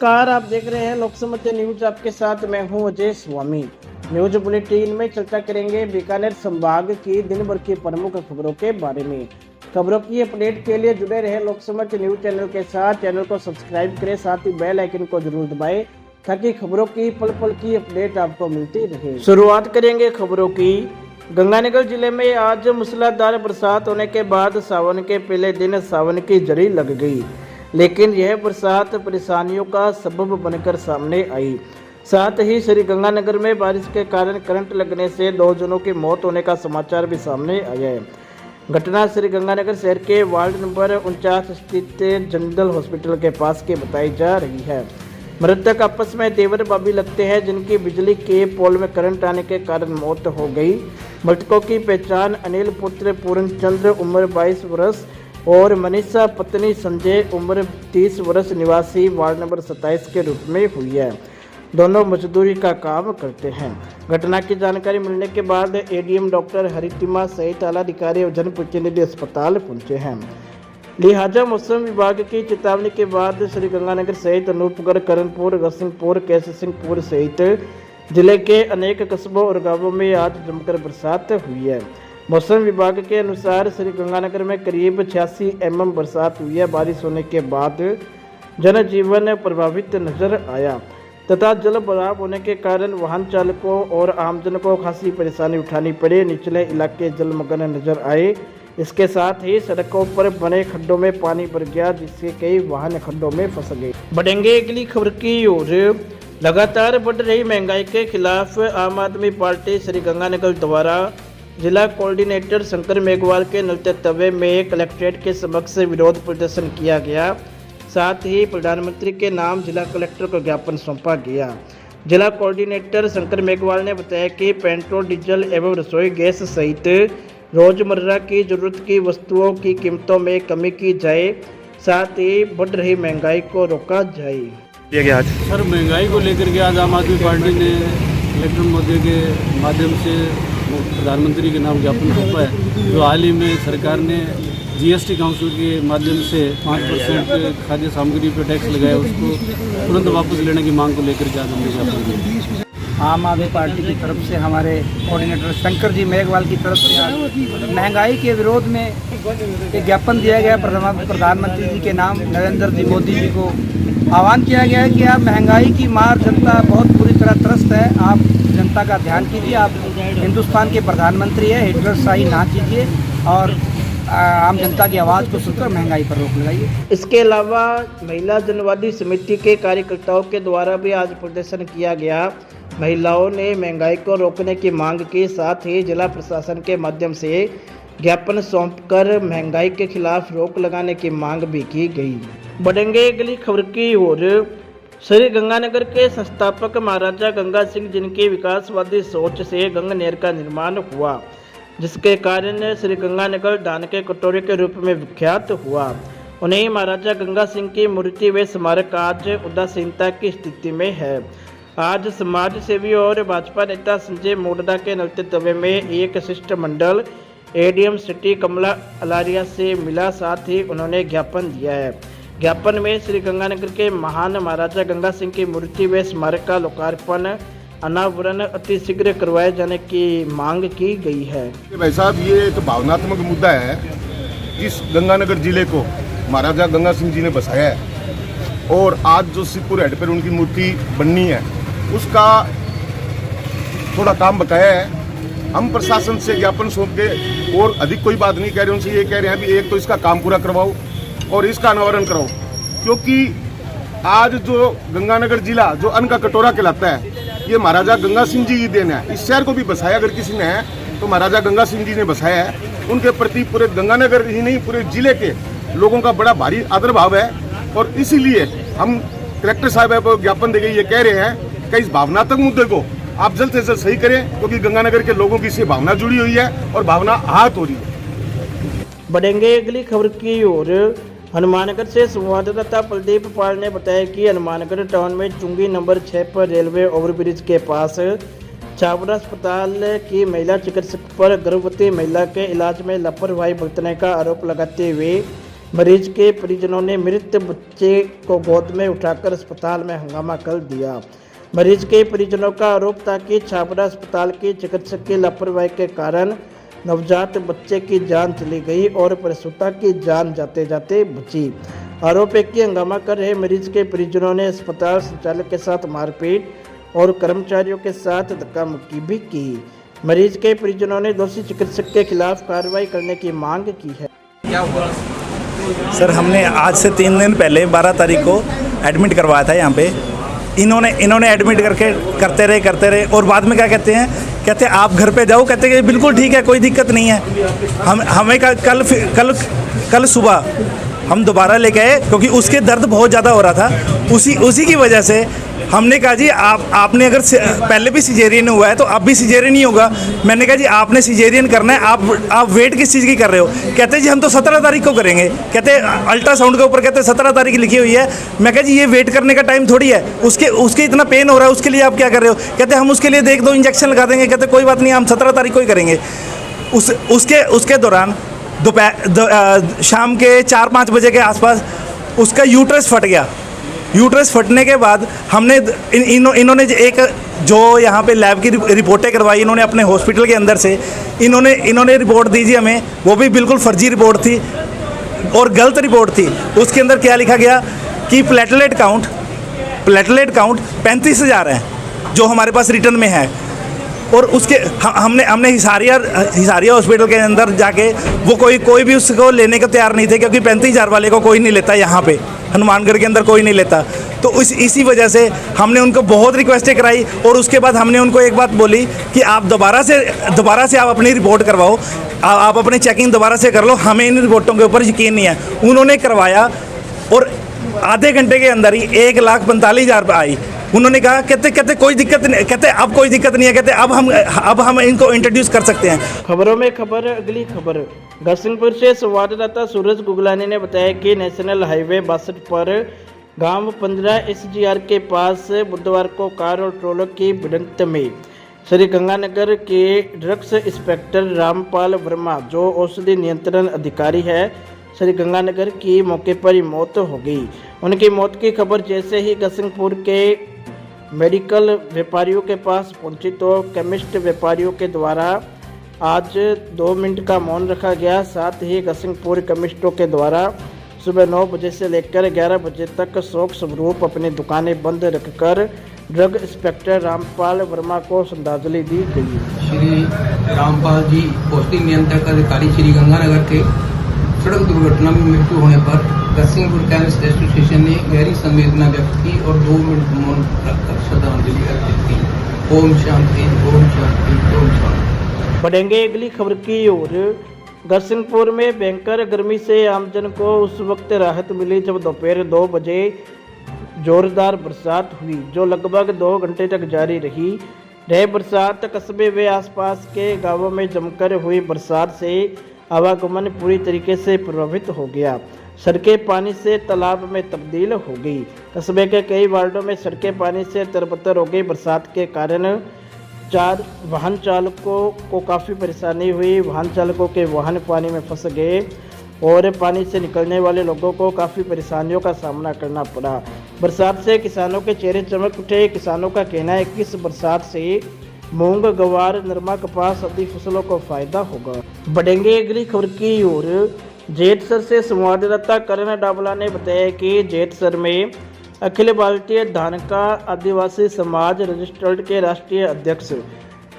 नमस्कार, आप देख रहे हैं लोकसमत न्यूज। आपके साथ मैं हूं अजय स्वामी। न्यूज बुलेटिन में चर्चा करेंगे बीकानेर संभाग की दिन भर की प्रमुख खबरों के बारे में। खबरों की अपडेट के लिए जुड़े रहे लोकसमत न्यूज चैनल के साथ। चैनल को सब्सक्राइब करें, साथ ही बेल आइकन को जरूर दबाएं ताकि खबरों की पल पल की अपडेट आपको मिलती रहे। शुरुआत करेंगे खबरों की। गंगानगर जिले में आज मूसलाधार बरसात होने के बाद सावन के पहले दिन सावन की जड़ी लग गई, लेकिन यह बरसात परेशानियों का सबब बनकर सामने आई। साथ ही श्री गंगानगर में बारिश के कारण करंट लगने से 2 जनों की मौत होने का समाचार भी सामने आया है। घटना श्री गंगानगर शहर के वार्ड नंबर 49 स्थित जनरल हॉस्पिटल के पास की बताई जा रही है। मृतक आपस में देवर भाभी लगते हैं, जिनकी बिजली के पोल में करंट आने के कारण मौत हो गई। मृतकों की पहचान अनिल पुत्र पूर्णचंद्र उम्र 22 वर्ष और मनीषा पत्नी संजय उम्र 30 वर्ष निवासी वार्ड नंबर 27 के रूप में हुई है। दोनों मजदूरी का काम करते हैं। घटना की जानकारी मिलने के बाद एडीएम डॉक्टर हरितिमा सहित आला अधिकारी और जनप्रतिनिधि अस्पताल पहुंचे हैं। लिहाजा मौसम विभाग की चेतावनी के बाद श्री गंगानगर सहित अनूपगढ़, करणपुर, रसिंहपुर, कैसे सिंहपुर सहित जिले के अनेक कस्बों और गांवों में आज जमकर बरसात हुई है। मौसम विभाग के अनुसार श्री गंगानगर में करीब 86 mm बरसात हुई है। बारिश होने के बाद जनजीवन प्रभावित नजर आया तथा जल भराव होने के कारण वाहन चालकों और आमजन को खासी परेशानी उठानी पड़ी। निचले इलाके जलमग्न नजर आए। इसके साथ ही सड़कों पर बने खड्डों में पानी भर गया, जिससे कई वाहन खड्डों में फंस गए। बढ़ेंगे अगली खबर की ओर। लगातार बढ़ रही महंगाई के खिलाफ आम आदमी पार्टी श्री गंगानगर द्वारा जिला कोऑर्डिनेटर शंकर मेघवाल के नेतृत्व में कलेक्ट्रेट के समक्ष विरोध प्रदर्शन किया गया। साथ ही प्रधानमंत्री के नाम जिला कलेक्टर को ज्ञापन सौंपा गया। जिला कोऑर्डिनेटर शंकर मेघवाल ने बताया कि पेट्रोल, डीजल एवं रसोई गैस सहित रोजमर्रा की जरूरत की वस्तुओं की कीमतों में कमी की जाए, साथ ही बढ़ रही महंगाई को रोका जाए। आज सर, महंगाई को लेकर के आज आम आदमी पार्टी ने कलेक्टर महोदय के माध्यम से प्रधानमंत्री के नाम ज्ञापन सौंपा है। जो हाल ही में सरकार ने जीएसटी काउंसिल के माध्यम से 5% खाद्य सामग्री पर टैक्स लगाया, उसको तुरंत वापस लेने की मांग को लेकर के आज हमने ज्ञापन दिया। आम आदमी पार्टी की तरफ से हमारे कोऑर्डिनेटर शंकर जी मेघवाल की तरफ से आज महंगाई के विरोध में एक ज्ञापन दिया गया। प्रधानमंत्री जी के नाम नरेंद्र जी मोदी जी को आह्वान किया गया है कि आप महंगाई की मार, जनता बहुत बुरी तरह त्रस्त है, आप जनता का ध्यान कीजिए। आप हिंदुस्तान के प्रधानमंत्री है, हिटलरशाही ना कीजिए और आम जनता की आवाज़ को सुनकर महंगाई पर रोक लगाइए। इसके अलावा महिला जनवादी समिति के कार्यकर्ताओं के द्वारा भी आज प्रदर्शन किया गया। महिलाओं ने महंगाई को रोकने की मांग की, साथ ही जिला प्रशासन के माध्यम से ज्ञापन सौंपकर महंगाई के खिलाफ रोक लगाने की मांग भी की गई। बढ़ेंगे अगली खबर की ओर। श्री गंगानगर के संस्थापक महाराजा गंगा सिंह, जिनकी विकासवादी सोच से गंगनेर का निर्माण हुआ, जिसके कारण श्री गंगानगर दान के कटोरे के रूप में विख्यात हुआ, उन्हें महाराजा गंगा सिंह की मूर्ति व स्मारक आज उदासीनता की स्थिति में है। आज समाज सेवी और भाजपा नेता संजय मोडदा के नेतृत्व में एक शिष्टमंडल एडीएम सिटी कमला अलारिया से मिला, साथ ही उन्होंने ज्ञापन दिया है। ज्ञापन में श्री गंगानगर के महान महाराजा गंगा सिंह की मूर्ति व स्मारक का लोकार्पण, अनावरण अतिशीघ्र करवाए जाने की मांग की गई है। भाई साहब, ये एक भावनात्मक मुद्दा है। इस गंगानगर जिले को महाराजा गंगा सिंह जी ने बसाया है और आज जो शिवपुर हेड पर उनकी मूर्ति बननी है, उसका थोड़ा काम बकाया है। हम प्रशासन से ज्ञापन सौंप के और अधिक कोई बात नहीं कह रहे, उनसे ये कह रहे हैं कि एक तो इसका काम पूरा करवाओ और इसका अनावरण कराओ, क्योंकि आज जो गंगानगर जिला जो अन्न का कटोरा कहलाता है, ये महाराजा गंगा सिंह जी की देन है। इस शहर को भी बसाया अगर किसी ने है तो महाराजा गंगा सिंह जी ने बसाया है। उनके प्रति पूरे गंगानगर ही नहीं, पूरे जिले के लोगों का बड़ा भारी आदर भाव है और इसीलिए हम कलेक्टर साहब को ज्ञापन देके ये कह रहे हैं कि इस भावनात्मक मुद्दे को आप जल्द से जल्द सही करें, क्योंकि गंगानगर के लोगों की इससे भावना जुड़ी हुई है और भावना आहत हो रही है। बढ़ेंगे अगली खबर की ओर। हनुमानगढ़ से संवाददाता प्रदीप पाल ने बताया कि हनुमानगढ़ टाउन में चुंगी नंबर 6 पर रेलवे ओवरब्रिज के पास छावड़ा अस्पताल की महिला चिकित्सक पर गर्भवती महिला के इलाज में लापरवाही बरतने का आरोप लगाते हुए मरीज के परिजनों ने मृत बच्चे को गोद में उठाकर अस्पताल में हंगामा कर दिया। मरीज के परिजनों का आरोप था कि छाबड़ा अस्पताल के चिकित्सक की लापरवाही के कारण नवजात बच्चे की जान चली गई और प्रसूता की जान जाते जाते बची। आरोप है कि हंगामा कर रहे मरीज के परिजनों ने अस्पताल संचालक के साथ मारपीट और कर्मचारियों के साथ धक्का मुक्की भी की। मरीज के परिजनों ने दोषी चिकित्सक के खिलाफ कार्रवाई करने की मांग की है। सर, हमने आज से 3 दिन पहले 12 तारीख को एडमिट करवाया था यहाँ पे। इन्होंने एडमिट करते रहे और बाद में क्या कहते हैं आप घर पे जाओ। कहते हैं बिल्कुल ठीक है, कोई दिक्कत नहीं है। हमें कल सुबह हम दोबारा लेके आए क्योंकि उसके दर्द बहुत ज़्यादा हो रहा था। उसी की वजह से हमने कहा जी आपने अगर पहले भी सिजेरियन हुआ है तो अब भी सिजेरियन ही होगा। मैंने कहा जी आपने सिजेरियन करना है, आप वेट किस चीज़ की कर रहे हो? कहते जी हम तो 17 तारीख को करेंगे। कहते अल्ट्रासाउंड के ऊपर कहते 17 तारीख लिखी हुई है। मैं कहा जी ये वेट करने का टाइम थोड़ी है, उसके इतना पेन हो रहा है, उसके लिए आप क्या कर रहे हो? कहते हम उसके लिए 1-2 इंजेक्शन लगा देंगे। कहते कोई बात नहीं, हम 17 तारीख को ही करेंगे। उसके दौरान शाम के 4-5 बजे के आसपास उसका यूट्रस फट गया। यूट्रस फटने के बाद हमने इन्होंने एक जो यहाँ पे लैब की रिपोर्टें करवाई इन्होंने अपने हॉस्पिटल के अंदर से इन्होंने रिपोर्ट दी जी हमें, वो भी बिल्कुल फर्जी रिपोर्ट थी और गलत रिपोर्ट थी। उसके अंदर क्या लिखा गया कि प्लेटलेट काउंट 35,000 है जो हमारे पास रिटर्न में है। और उसके हमने हिसारिया हॉस्पिटल के अंदर जाके वो कोई भी उसको लेने को तैयार नहीं थे क्योंकि 35,000 वाले को कोई नहीं लेता, यहाँ पे हनुमानगढ़ के अंदर कोई नहीं लेता। तो इसी वजह से हमने उनको बहुत रिक्वेस्टें कराई और उसके बाद हमने उनको एक बात बोली कि आप दोबारा से आप अपनी रिपोर्ट करवाओ, आप अपनी चेकिंग दोबारा से कर लो, हमें इन रिपोर्टों के ऊपर यकीन नहीं है। उन्होंने करवाया और आधे घंटे के अंदर ही 1,45,000 आई। उन्होंने कहा कहते कोई दिक्कत नहीं, कहते अब कोई दिक्कत नहीं है, कहते अब हम इनको इंट्रोड्यूस कर सकते हैं। खबरों में खबर, अगली खबर घरसिंहपुर से संवाददाता सूरज गुगलानी ने बताया कि नेशनल हाईवे 62 पर गांव 15 SGR के पास बुधवार को कार और ट्रोलर की भिड़ंत में श्री गंगानगर के ड्रग्स इंस्पेक्टर रामपाल वर्मा जो औषधि नियंत्रण अधिकारी है श्री गंगानगर की मौके पर ही मौत हो गई। उनकी मौत की खबर जैसे ही घरसिंहपुर के मेडिकल व्यापारियों के पास पहुंची तो केमिस्ट व्यापारियों के द्वारा आज 2 मिनट का मौन रखा गया। साथ ही घरसिंहपुर केमिस्टों के द्वारा सुबह 9 बजे से लेकर 11 बजे तक शोक स्वरूप अपनी दुकानें बंद रखकर ड्रग इंस्पेक्टर रामपाल वर्मा को श्रद्धांजलि दी गई। श्री रामपाल जी औषधि नियंत्रक अधिकारी श्री गंगानगर के सड़क दुर्घटना में मृत्यु होने पर घरसिंहपुर केमिस्ट एसोसिएशन ने गहरी संवेदना व्यक्त की और 2 मिनट मौन रखकर श्रद्धांजलि अर्पित की। ओम शांति, ओम शांति, ओम शांति। बढ़ेंगे अगली खबर की ओर। घरसिंहपुर में भयंकर गर्मी से आमजन को उस वक्त राहत मिली जब दोपहर 2 बजे जोरदार बरसात हुई जो लगभग 2 घंटे तक जारी रही। बरसात कस्बे व आसपास के गांवों में जमकर हुई बरसात से आवागमन पूरी तरीके से प्रभावित हो गया। सड़कें पानी से तालाब में तब्दील हो गई। कस्बे के कई वार्डों में सड़कें पानी से तरबतर हो गई। बरसात के कारण 4 वाहन चालकों को काफ़ी परेशानी हुई। वाहन चालकों के वाहन पानी में फंस गए और पानी से निकलने वाले लोगों को काफ़ी परेशानियों का सामना करना पड़ा। बरसात से किसानों के चेहरे चमक उठे। किसानों का कहना है कि इस बरसात से मूंग, गवार, नरमा, कपास आदि फसलों को फायदा होगा। बढ़ेंगे अगली खबर की ओर। जेठसर से संवाददाता करण डाबला ने बताया कि जेठसर में अखिल भारतीय धानका आदिवासी समाज रजिस्टर्ड के राष्ट्रीय अध्यक्ष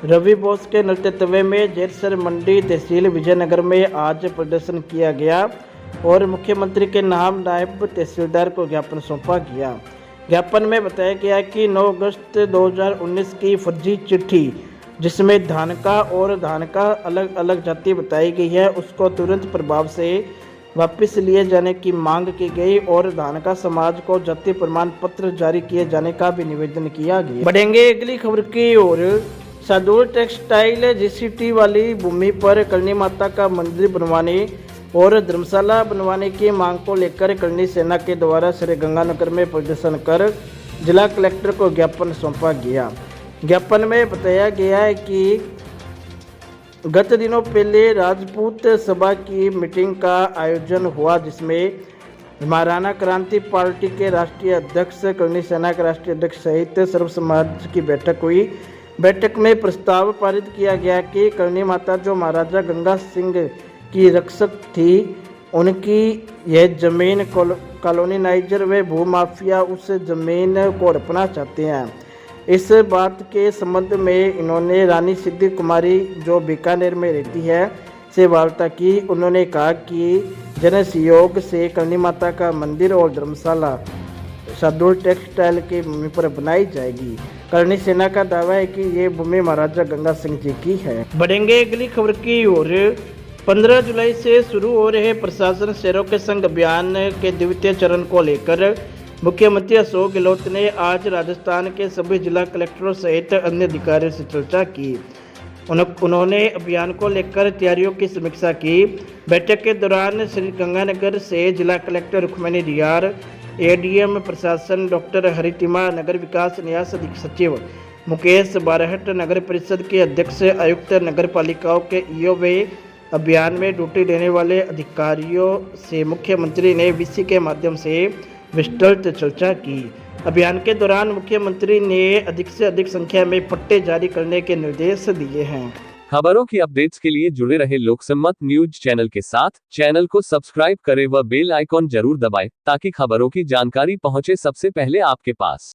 रवि बोस के नेतृत्व में जेठसर मंडी तहसील विजयनगर में आज प्रदर्शन किया गया और मुख्यमंत्री के नाम नायब तहसीलदार को ज्ञापन सौंपा गया। ज्ञापन में बताया गया कि 9 अगस्त 2019 की फर्जी चिट्ठी जिसमें धानका और धानका अलग अलग जाति बताई गई है उसको तुरंत प्रभाव से वापस लिए जाने की मांग की गई और धानका समाज को जाति प्रमाण पत्र जारी किए जाने का भी निवेदन किया गया। बढ़ेंगे अगली खबर की ओर। सादुल टेक्सटाइल GCT वाली भूमि पर करणी माता का मंदिर बनवाने और धर्मशाला बनवाने की मांग को लेकर करणी सेना के द्वारा श्री गंगानगर में प्रदर्शन कर जिला कलेक्टर को ज्ञापन सौंपा गया। ज्ञापन में बताया गया है कि गत दिनों पहले राजपूत सभा की मीटिंग का आयोजन हुआ, जिसमें महाराणा क्रांति पार्टी के राष्ट्रीय अध्यक्ष, करणी सेना के राष्ट्रीय अध्यक्ष सहित सर्व समाज की बैठक हुई। बैठक में प्रस्ताव पारित किया गया कि करणी माता जो महाराजा गंगा सिंह की रक्षक थी, उनकी यह जमीन कॉलोनीनाइजर व भूमाफिया उस जमीन को हड़पना चाहते हैं। इस बात के संबंध में इन्होंने रानी सिद्धि कुमारी जो बीकानेर में रहती है से वार्ता की। उन्होंने कहा कि जन सहयोग से करणी माता का मंदिर और धर्मशाला शार्दुल टेक्सटाइल की भूमि पर बनाई जाएगी। करणी सेना का दावा है कि ये भूमि महाराजा गंगा सिंह जी की है। बढ़ेंगे अगली खबर की ओर। 15 जुलाई से शुरू हो रहे प्रशासन शहरों के संग अभियान के द्वितीय चरण को लेकर मुख्यमंत्री अशोक गहलोत ने आज राजस्थान के सभी जिला कलेक्टरों सहित अन्य अधिकारियों से चर्चा की। उन्होंने अभियान को लेकर तैयारियों की समीक्षा की। बैठक के दौरान श्रीगंगानगर से जिला कलेक्टर रुक्मणी रियार, एडीएम प्रशासन डॉक्टर हरितिमा, नगर विकास न्यास सचिव मुकेश बारहट, नगर परिषद के अध्यक्ष, आयुक्त, नगर पालिकाओं के ईओ व अभियान में ड्यूटी देने वाले अधिकारियों से मुख्यमंत्री ने वीसी के माध्यम से विस्तृत चर्चा की। अभियान के दौरान मुख्यमंत्री ने अधिक से अधिक संख्या में पट्टे जारी करने के निर्देश दिए हैं। खबरों की अपडेट्स के लिए जुड़े रहे लोकसम्मत न्यूज चैनल के साथ। चैनल को सब्सक्राइब करें व बेल आइकॉन जरूर दबाएं ताकि खबरों की जानकारी पहुंचे सबसे पहले आपके पास।